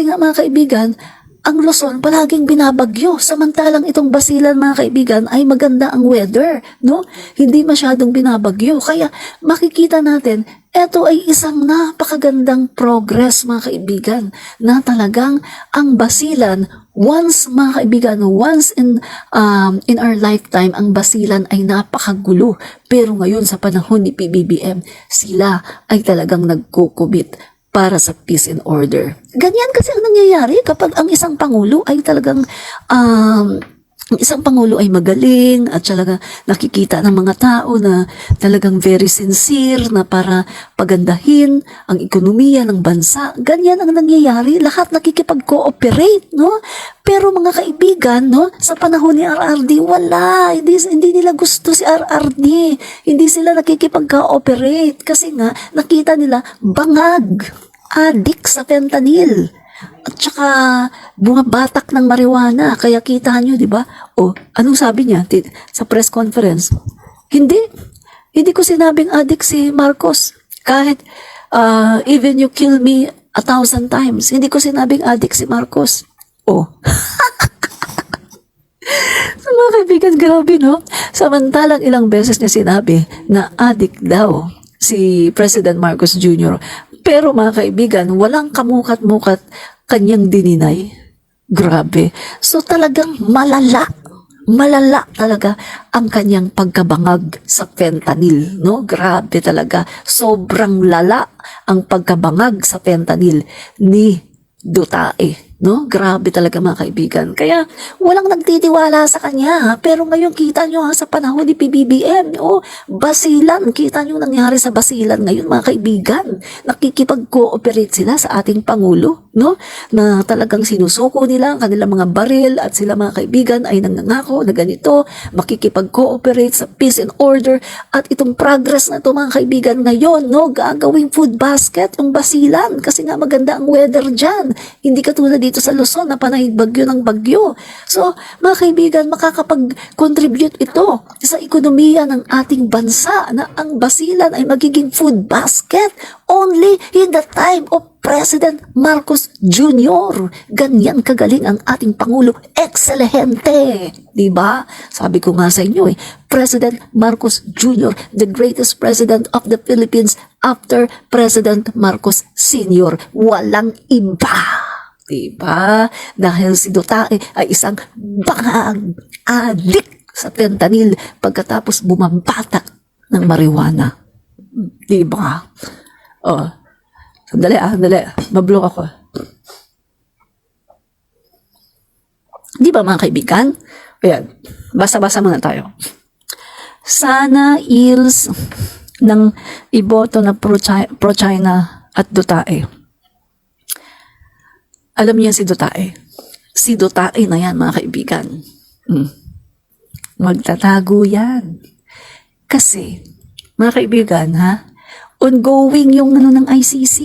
nga mga kaibigan, ang Luzon palaging binabagyo samantalang itong Basilan mga kaibigan ay maganda ang weather, no? Hindi masyadong binabagyo. Kaya makikita natin ito ay isang napakagandang progress mga kaibigan na talagang ang Basilan once mga kaibigan, once in our lifetime ang Basilan ay napakagulo. Pero ngayon sa panahon ni PBBM, sila ay talagang nagkukubit para sa peace and order. Ganyan kasi ang nangyayari kapag ang isang pangulo ay talagang ang isang pangulo ay magaling at talaga nakikita ng mga tao na talagang very sincere na para pagandahin ang ekonomiya ng bansa. Ganyan ang nangyayari. Lahat nakikipag-cooperate, no? Pero mga kaibigan, no, sa panahon ni RRD, wala. Hindi nila gusto si RRD. Hindi sila nakikipag-cooperate kasi nga nakita nila bangag, adik sa fentanyl. At saka bumabatak ng marijuana. Kaya kita nyo, di ba? O, anong sabi niya sa press conference? Hindi ko sinabing adik si Marcos. Kahit even you kill me 1,000 times, hindi ko sinabing adik si Marcos. O. So, mga kaibigan, grabe, no? Samantalang ilang beses niya sinabi na adik daw si President Marcos Jr. Pero mga kaibigan, walang kamukat-mukat kanyang dininay. Grabe. So talagang malala talaga ang kanyang pagkabangag sa fentanyl, no? Grabe talaga. Sobrang lala ang pagkabangag sa fentanyl ni Dutae, no? Grabe talaga mga kaibigan. Kaya walang nagtitiwala sa kanya. Pero ngayon kita nyo sa panahon ni PBBM, no? Basilan, kita nyo nangyari sa Basilan ngayon mga kaibigan. Nakikipag-cooperate sila sa ating Pangulo, no? Na talagang sinusuko nila ang kanilang mga baril at sila mga kaibigan ay nangangako na ganito, makikipag-cooperate sa peace and order at itong progress na ito mga kaibigan ngayon, no? Gagawing food basket yung Basilan kasi nga maganda ang weather dyan. Hindi katulad dito sa Luzon na panay bagyo ng bagyo. So, mga kaibigan, makakapag-contribute ito sa ekonomiya ng ating bansa na ang Basilan ay magiging food basket only in the time of President Marcos Jr. Ganyan kagaling ang ating Pangulo. Excelente! Diba? Sabi ko nga sa inyo President Marcos Jr., the greatest president of the Philippines after President Marcos Sr. Walang iba. Diba? Dahil si Dutae ay isang bangag, adik sa fentanyl pagkatapos bumabatak ng marijuana. Diba? Oh, sandali. Mablok ako. Diba mga kaibigan? Ayan, basa-basa muna tayo. Sana ills ng iboto na pro-China at Dutae. Alam niyo si Dutae. Si Dutae na yan, mga kaibigan. Magtatago yan. Kasi, mga kaibigan, ongoing yung ng ICC.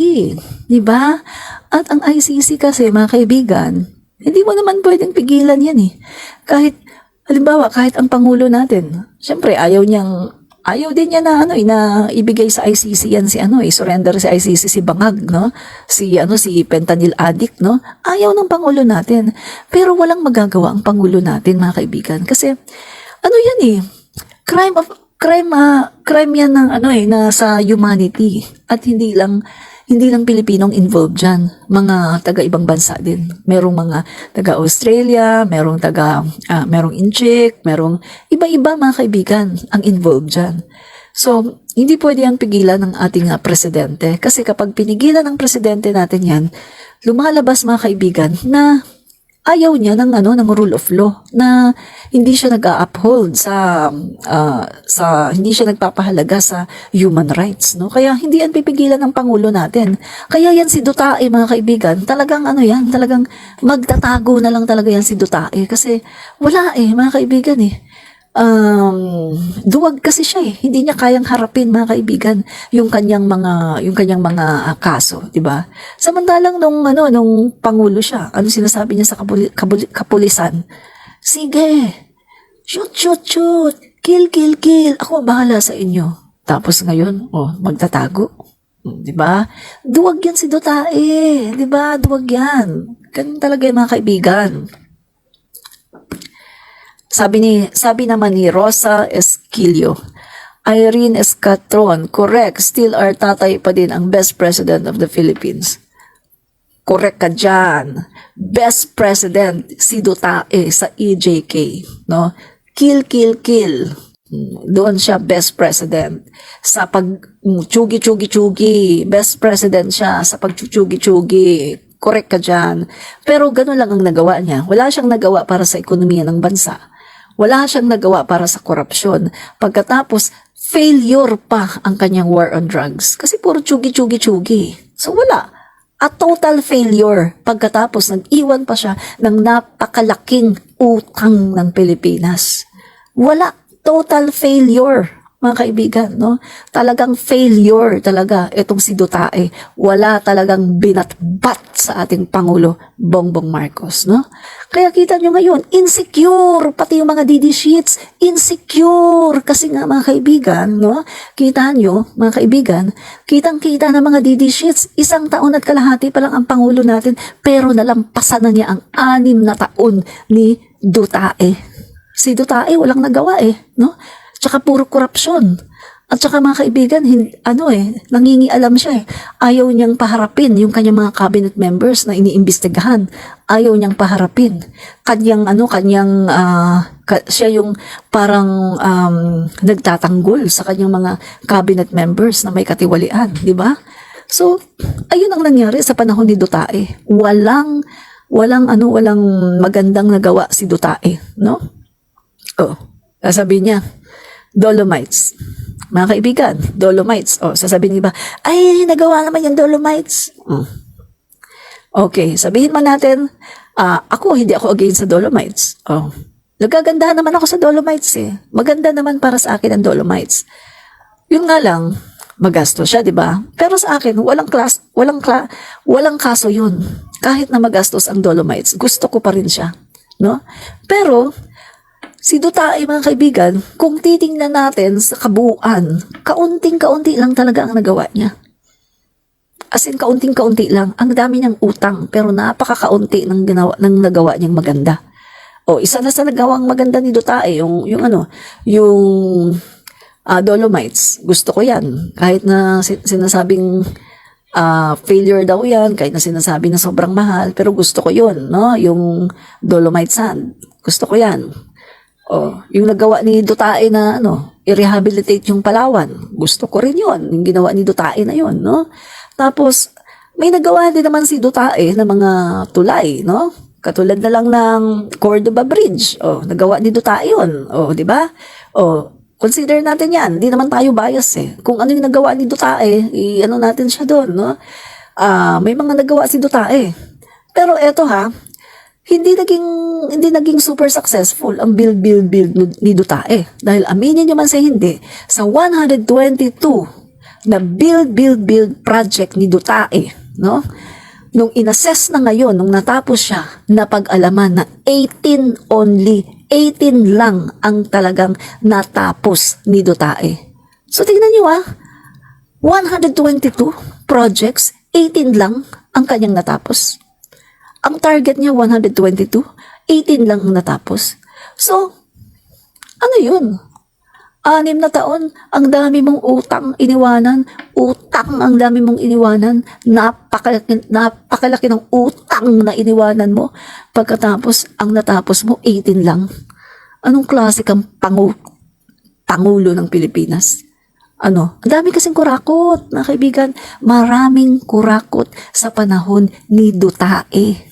Diba? At ang ICC kasi, mga kaibigan, hindi mo naman pwedeng pigilan yan Kahit, halimbawa, kahit ang Pangulo natin, syempre, ayaw niyang Ayaw din niya na na ibigay sa ICC yan si surrender sa ICC si Bangag, no? Si fentanyl addict, no? Ayaw ng pangulo natin. Pero walang magagawa ang pangulo natin, mga kaibigan, kasi yan crime yan ng na sa humanity, at hindi lang Pilipinong involved diyan, mga taga ibang bansa din. Merong mga taga Australia, merong Inchik, merong iba-iba, mga kaibigan, ang involved diyan. So, hindi pwede yan pigilan ng ating presidente, kasi kapag pinigilan ng presidente natin yan, lumalabas, mga kaibigan, na ayaw niya ng rule of law, na hindi siya nag-uphold hindi siya nagpapahalaga sa human rights, no? Kaya hindi yan pipigilan ng pangulo natin. Kaya yan si Duterte, mga kaibigan, talagang talagang magtatago na lang talaga yan si Duterte, kasi wala mga kaibigan duwag kasi siya hindi niya kayang harapin, mga kaibigan, yung kanyang mga kaso, di ba? Samantalang nung pangulo siya, sinasabi niya sa kapulisan? Sige, shoot, kill, ako bahala sa inyo. Tapos ngayon, magtatago, di ba? Duwag yan si Duterte, di ba? Duwag yan. Ganun talaga yung mga kaibigan. Sabi naman ni Rosa Esquilio, Irene Escatron, correct, still our tatay pa din ang best president of the Philippines. Correct ka dyan. Best president si Duterte sa EJK, no? Kill. Doon siya best president. Sa pag-chugi, best president siya sa pag-chugi. Correct ka dyan. Pero gano'n lang ang nagawa niya. Wala siyang nagawa para sa ekonomiya ng bansa. Wala siyang nagawa para sa korupsyon. Pagkatapos, failure pa ang kanyang war on drugs. Kasi puro chugi. So wala. A total failure. Pagkatapos, nag-iwan pa siya ng napakalaking utang ng Pilipinas. Wala. Total failure, mga kaibigan, no? Talagang failure talaga itong si Duterte. Wala talagang binatbat sa ating Pangulo, Bongbong Marcos, no? Kaya kita nyo ngayon, insecure, pati yung mga DD sheets, insecure. Kasi nga, mga kaibigan, no? Kita nyo, mga kaibigan, kitang-kita na mga DD sheets, 1 taon at kalahati pa lang ang Pangulo natin, pero nalampasan na niya ang 6 na taon ni Duterte. Si Duterte walang nagawa no? Tsaka puro korupsyon. At tsaka, mga kaibigan, nangingialam siya Ayaw niyang paharapin yung kanyang mga cabinet members na iniimbestigahan. Ayaw niyang paharapin. Siya yung parang nagtatanggol sa kanyang mga cabinet members na may katiwalian, di ba? So, ayun ang nangyari sa panahon ni Duterte. Walang magandang nagawa si Duterte, no? Sasabihin niya, Dolomites. Mga kaibigan, Dolomites. Sasabihin niya ba, ay, nagawa naman yung Dolomites. Okay, sabihin man natin, hindi ako against sa Dolomites. Nagagandahan naman ako sa Dolomites Maganda naman para sa akin ang Dolomites. Yun nga lang, magastos siya, di ba? Pero sa akin, walang kaso yun. Kahit na magastos ang Dolomites, gusto ko pa rin siya. No? Pero, si Duterte, mga kaibigan, kung titingnan natin sa kabuuan, kaunting-kaunti lang talaga ang nagawa niya. As in, kaunting-kaunti lang. Ang dami niyang utang, pero napaka-kaunti ng nagawa niyang maganda. Isa na sa nagawang maganda ni Duterte, yung Dolomites. Gusto ko yan. Kahit na sinasabing failure daw yan, kahit na sinasabi na sobrang mahal, pero gusto ko yun, no? Yung Dolomite Sand. Gusto ko yan. Yung nagawa ni Duterte na i-rehabilitate yung Palawan. Gusto ko rin yun. Yung ginawa ni Duterte na yun, no? Tapos, may nagawa din naman si Duterte na mga tulay, no? Katulad na lang ng Cordova Bridge. Nagawa ni Duterte yun. Di ba? Consider natin yan. Hindi naman tayo bias Kung ano yung nagawa ni Duterte, natin siya doon, no? May mga nagawa si Duterte. Pero eto hindi naging super successful ang build ni Duterte. Dahil aminin nyo man sa hindi, sa 122 na build project ni Duterte, no? Nung inassess na ngayon, nung natapos siya, napag-alaman na 18 lang ang talagang natapos ni Duterte. So, tingnan nyo 122 projects, 18 lang ang kanyang natapos. Ang target niya, 122, 18 lang ang natapos. So, ano yun? 6 na taon, ang dami mong utang iniwanan, ang dami mong iniwanan, napakalaki ng utang na iniwanan mo, pagkatapos, ang natapos mo, 18 lang. Anong klase kang Pangulo ng Pilipinas? Ang dami kasing kurakot, mga kaibigan, maraming kurakot sa panahon ni Duterte.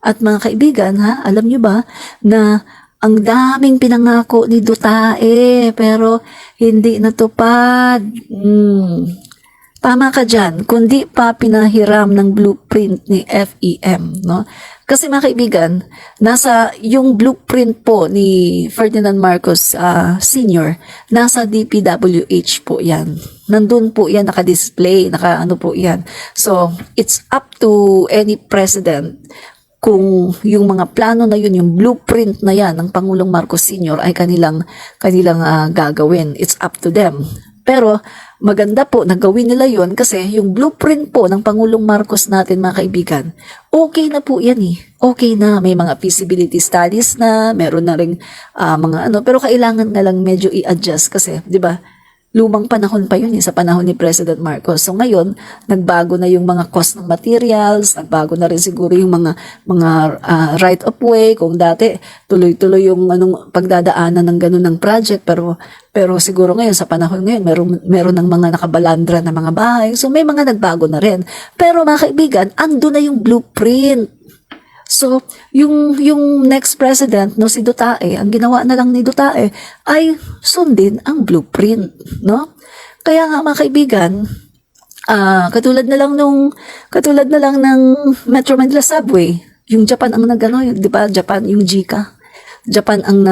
At mga kaibigan, alam nyo ba na ang daming pinangako ni Duterte pero hindi natupad. Tama ka dyan, kundi pa pinahiram ng blueprint ni FEM, no? Kasi mga kaibigan, nasa yung blueprint po ni Ferdinand Marcos Sr., nasa DPWH po yan. Nandun po yan, naka-display, naka-ano po yan. So, it's up to any president kung yung mga plano na yun, yung blueprint na yan ng Pangulong Marcos Sr. ay kanilang gagawin. It's up to them. Pero maganda po na gawin nila yun kasi yung blueprint po ng Pangulong Marcos natin, mga kaibigan, okay na po yan eh. Okay na, may mga feasibility studies na, meron na rin mga pero kailangan na lang medyo i-adjust kasi, di ba, lumang panahon pa yun sa panahon ni President Marcos. So ngayon, nagbago na yung mga cost ng materials, nagbago na rin siguro yung mga right of way. Kung dati tuloy-tuloy yung pagdadaanan ng ganun ng project, pero siguro ngayon sa panahon ngayon meron ng mga nakabalandra na mga bahay. So may mga nagbago na rin. Pero mga kaibigan, ando na yung blueprint. So, yung next president, si Duterte, ang ginawa na lang ni Duterte ay sundin ang blueprint, no? Kaya nga mga kaibigan, katulad na lang ng Metro Manila Subway, yung Japan ang di ba? Japan, yung JICA. Japan ang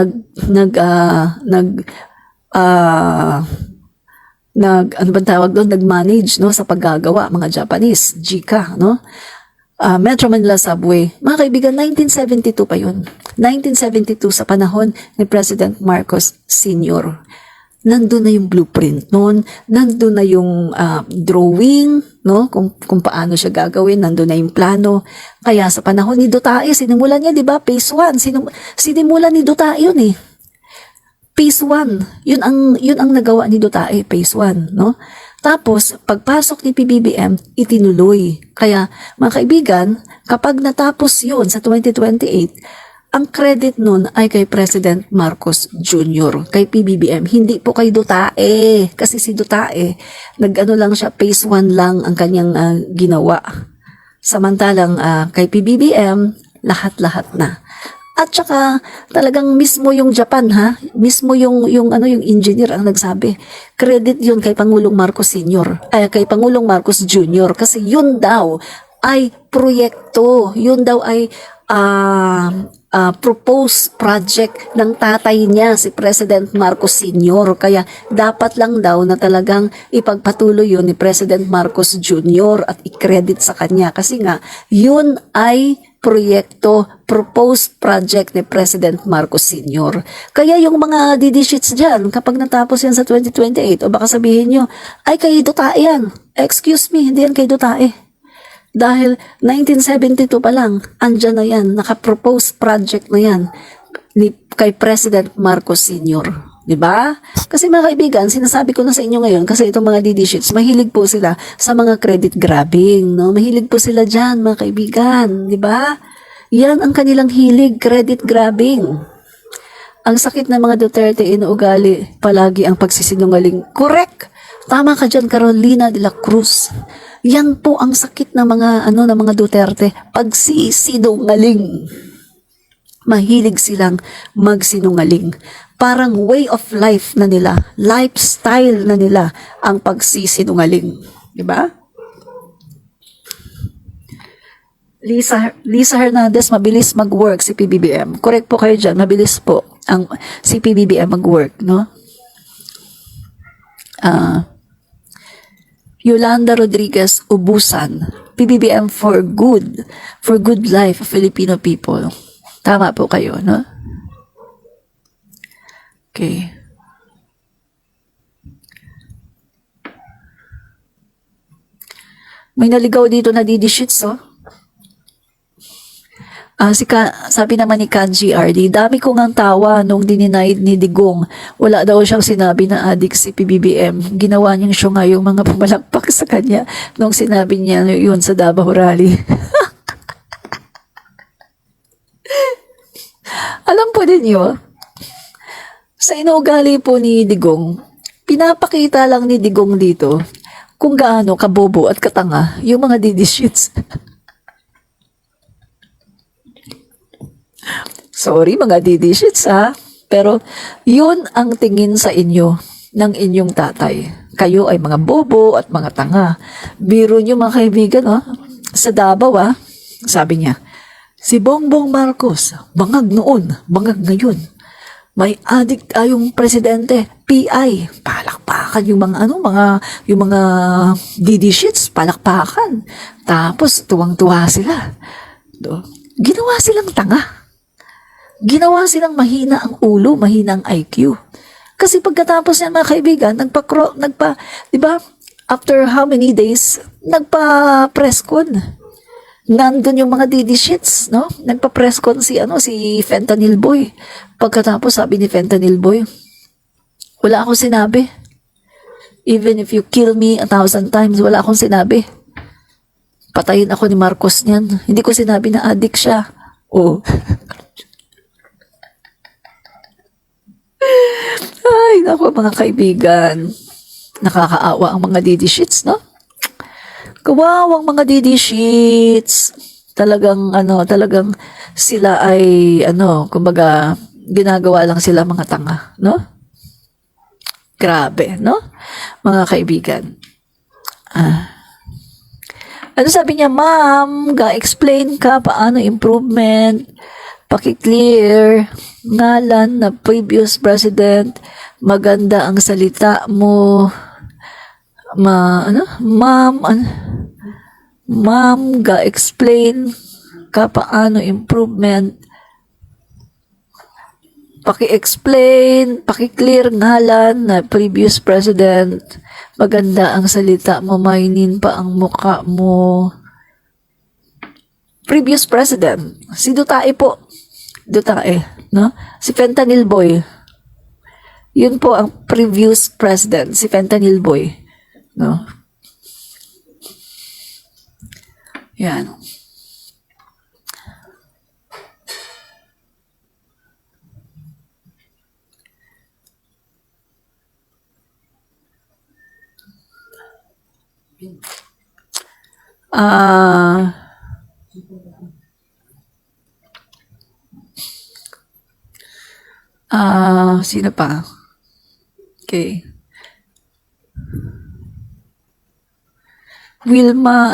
nag-manage, no, sa paggagawa, mga Japanese, JICA, no? Metro Manila Subway. Mga kaibigan, 1972 pa yun. 1972 sa panahon ni President Marcos Sr. Nandun na yung blueprint noon, nandun na yung drawing, no? Kung paano siya gagawin, nandun na yung plano. Kaya sa panahon ni Duterte, sinimulan niya, di ba? Phase 1. Sinimulan ni Duterte yun eh. Phase 1. Yun ang nagawa ni Duterte, Phase 1, no? Tapos, pagpasok ni PBBM, itinuloy. Kaya, mga kaibigan, kapag natapos yun sa 2028, ang credit nun ay kay President Marcos Jr., kay PBBM, hindi po kay Duterte. Kasi si Duterte, lang siya, phase 1 lang ang kanyang ginawa. Samantalang kay PBBM, lahat-lahat na. At saka talagang mismo yung Japan mismo yung engineer ang nagsabi. Credit yun kay Pangulong Marcos Sr. Kay Pangulong Marcos Jr. kasi yun daw ay proyekto, yun daw ay proposed project ng tatay niya, si President Marcos Sr. Kaya dapat lang daw na talagang ipagpatuloy yun ni President Marcos Jr. at i-credit sa kanya kasi nga yun ay proyekto, proposed project ni President Marcos Sr. Kaya yung mga DD sheets dyan, kapag natapos yan sa 2028, o baka sabihin nyo, ay kay Duterte yan. Excuse me, hindi yan kay Duterte. Dahil 1972 pa lang, andyan na yan, naka-proposed project na yan kay President Marcos Sr. Diba? Kasi mga kaibigan, sinasabi ko na sa inyo ngayon, kasi itong mga DD sheets, mahilig po sila sa mga credit grabbing, no? Mahilig po sila dyan, mga kaibigan, diba? Yan ang kanilang hilig, credit grabbing. Ang sakit ng mga Duterte, inuugali palagi ang pagsisinungaling. Correct! Tama ka dyan, Carolina de la Cruz. Yan po ang sakit ng mga Duterte, pagsisinungaling. Mahilig silang magsinungaling. Parang way of life na nila, lifestyle na nila ang pagsisinungaling. Diba? Lisa Hernandez, mabilis mag-work si PBBM. Correct po kayo dyan, mabilis po ang si PBBM mag-work, no? Yolanda Rodriguez Ubusan, PBBM for good life of Filipino people. Tama po kayo, no? Okay. May naligaw dito na Didi Shits, oh. Sabi naman ni Kanji RD, dami ko ngang tawa nung dininayed ni Digong. Wala daw siyang sinabi na addict si PBBM. Ginawa niyang siya nga yung mga pumalakpak sa kanya nung sinabi niya yun sa Davao Rally. Alam po ninyo, sa inuugali po ni Digong, pinapakita lang ni Digong dito kung gaano kabobo at katanga yung mga Didi Shits. Sorry mga Didi Shits ha, pero yun ang tingin sa inyo ng inyong tatay. Kayo ay mga bobo at mga tanga. Biro nyo mga kaibigan, oh, sa Davao sabi niya, si Bongbong Marcos, bangag noon, bangag ngayon. May addict yung presidente, PI, palakpakan yung mga yung mga Didi Shits, palakpakan. Tapos tuwang-tuwa sila. Ginawa silang tanga. Ginawa silang mahina ang ulo, mahina ang IQ. Kasi pagkatapos yan mga kaibigan, di ba, after how many days, nagpa-press con. Nandun yung mga Didi Shits, no? Nagpa-press con si Fentanyl Boy. Pagkatapos sabi ni Fentanyl Boy, wala akong sinabi. Even if you kill me 1,000 times, wala akong sinabi. Patayin ako ni Marcos niyan. Hindi ko sinabi na addict siya. Oh. Ay, naku mga kaibigan. Nakakaawa ang mga Didi Shits, no? Kawawang mga Didi Shits. Talagang sila ay, kumbaga, ginagawa lang sila mga tanga, no? Grabe, no? Mga kaibigan. Ano sabi niya, ma'am, ga-explain ka paano improvement, paki-clear, ngalan na previous president, maganda ang salita mo, ma'am, ga-explain ka paano improvement, paki-explain, paki-clear ngalan na previous president, maganda ang salita mo, mainin pa ang muka mo. Previous president, si Duterte po. Duterte, no? Si Fentanyl Boy. Yun po ang previous president, si Fentanyl Boy, no? Yan. Sino pa? Okay. Wilma,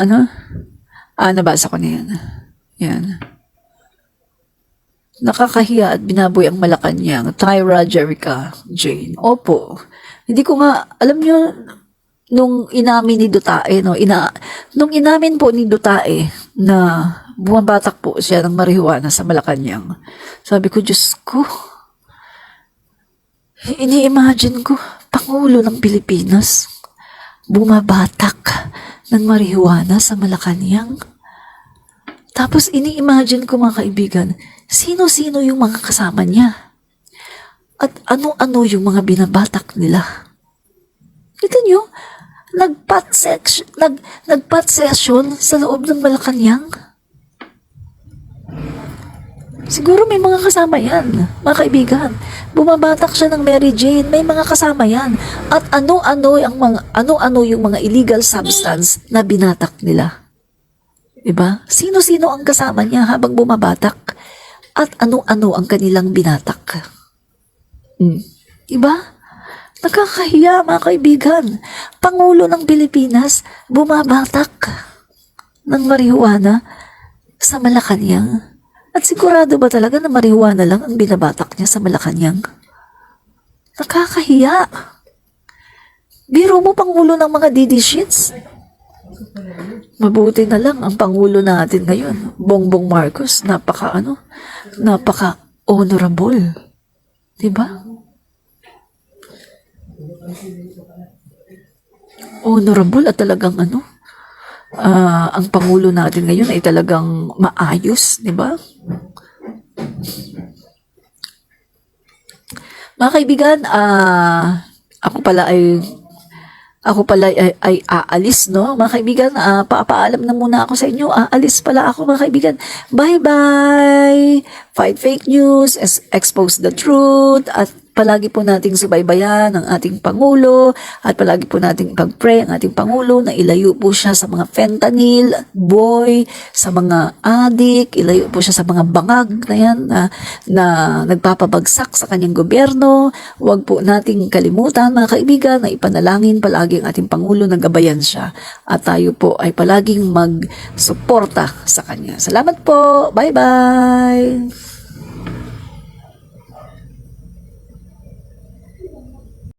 nabasa ko na yan. Yan. Nakakahiya at binaboy ang Malacanang. Tyra Jerica Jane. Opo. Hindi ko nga, alam nyo, nung inamin ni Duterte, nung inamin po ni Duterte na bumabatak po siya ng marijuana sa Malacanang, sabi ko, Diyos ko, ini-imagine ko, Pangulo ng Pilipinas, bumabatak ng marijuana sa Malacanang. Tapos ini-imagine ko mga kaibigan, sino-sino yung mga kasama niya? At ano-ano yung mga binabatak nila? Kita nyo? Nag-pot session sa loob ng Malacanang. Siguro may mga kasama yan, mga kaibigan. Bumabatak siya ng Mary Jane, may mga kasama yan. At ano-ano yung mga illegal substance na binatak nila. Diba? Sino-sino ang kasama niya habang bumabatak? At ano-ano ang kanilang binatak? Diba? Nakakahiya mga kaibigan. Pangulo ng Pilipinas, bumabatak ng marijuana sa Malacanang. At sigurado ba talaga na marijuana lang ang binabatak niya sa Malacanang? Nakakahiya. Biro mo Pangulo ng mga Didi Shits. Mabuti na lang ang Pangulo natin ngayon, Bongbong Marcos, napaka-honorable. Diba? Honorable at talagang ang Pangulo natin ngayon ay talagang maayos, di ba? Mga kaibigan, ako pala ay aalis, no? Mga kaibigan, papaalam na muna ako sa inyo. Aalis pala ako, mga kaibigan. Bye-bye! Fight fake news, expose the truth, at palagi po nating subaybayan ang ating Pangulo, at palagi po nating pag-pray ang ating Pangulo na ilayo po siya sa mga fentanyl, boy, sa mga adik, ilayo po siya sa mga bangag na yan na nagpapabagsak sa kanyang gobyerno. Huwag po nating kalimutan, mga kaibigan, na ipanalangin palagi ang ating Pangulo na gabayan siya. At tayo po ay palaging magsuporta sa kanya. Salamat po! Bye-bye!